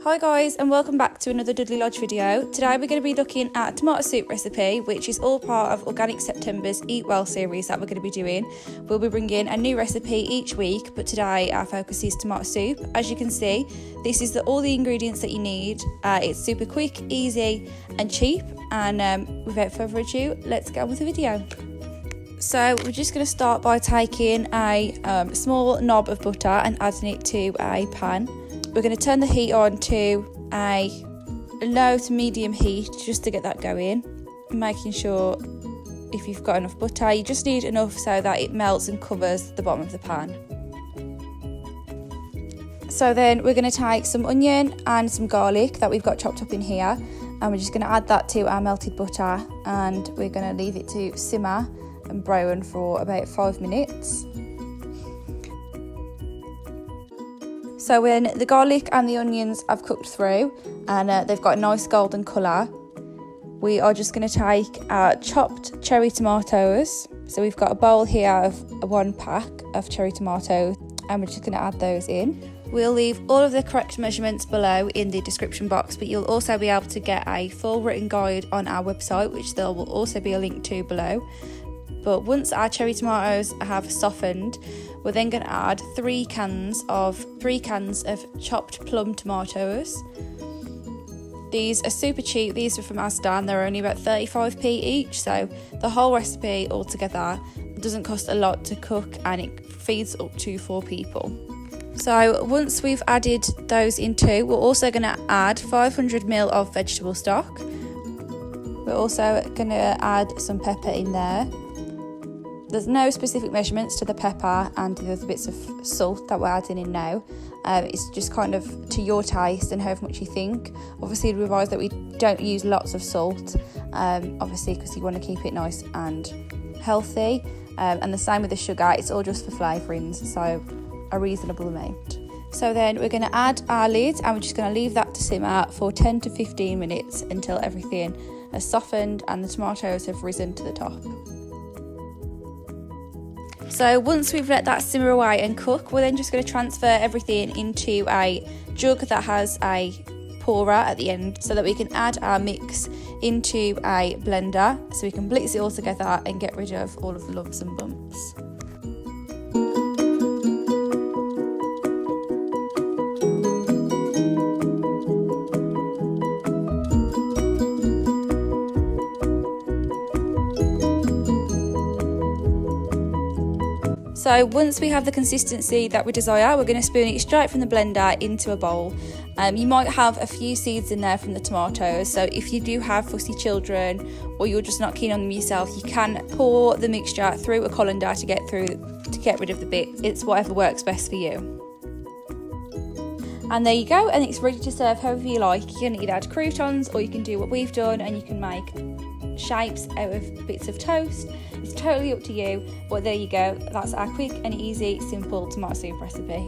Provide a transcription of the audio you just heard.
Hi guys, and welcome back to another Dudley Lodge video. Today we're going to be looking at a tomato soup recipe, which is all part of Organic September's Eat Well series that we're going to be doing. We'll be bringing a new recipe each week, but today our focus is tomato soup. As you can see, this is all the ingredients that you need. It's super quick, easy and cheap, and without further ado, let's get on with the video. So we're just going to start by taking a small knob of butter and adding it to a pan. We're going to turn the heat on to a low to medium heat just to get that going, making sure if you've got enough butter, you just need enough so that it melts and covers the bottom of the pan. So then we're going to take some onion and some garlic that we've got chopped up in here, and we're just going to add that to our melted butter, and we're going to leave it to simmer and brown for about 5 minutes. So when the garlic and the onions have cooked through and they've got a nice golden colour, we are just going to take our chopped cherry tomatoes. So we've got a bowl here of 1 pack of cherry tomatoes, and we're just going to add those in. We'll leave all of the correct measurements below in the description box, but you'll also be able to get a full written guide on our website, which there will also be a link to below. But once our cherry tomatoes have softened, we're then going to add 3 cans of chopped plum tomatoes. These are super cheap. These are from Asda and they're only about 35p each, so the whole recipe altogether doesn't cost a lot to cook and it feeds up to 4 people. So once we've added those into, we're also going to add 500ml of vegetable stock. We're also going to add some pepper in there. There's no specific measurements to the pepper and the other bits of salt that we're adding in now. It's just kind of to your taste and however much you think. Obviously, we advise that we don't use lots of salt, obviously because you want to keep it nice and healthy. And the same with the sugar, it's all just for flavourings, so a reasonable amount. So then we're going to add our lid and we're just going to leave that to simmer for 10 to 15 minutes until everything has softened and the tomatoes have risen to the top. So once we've let that simmer away and cook, we're then just going to transfer everything into a jug that has a pourer at the end so that we can add our mix into a blender so we can blitz it all together and get rid of all of the lumps and bumps. So once we have the consistency that we desire, we're going to spoon it straight from the blender into a bowl. You might have a few seeds in there from the tomatoes, so if you do have fussy children or you're just not keen on them yourself, you can pour the mixture through a colander to get rid of the bits. It's whatever works best for you. And there you go, and it's ready to serve however you like. You can either add croutons or you can do what we've done and you can make shapes out of bits of toast. It's totally up to you, but there you go. That's our quick and easy, simple tomato soup recipe.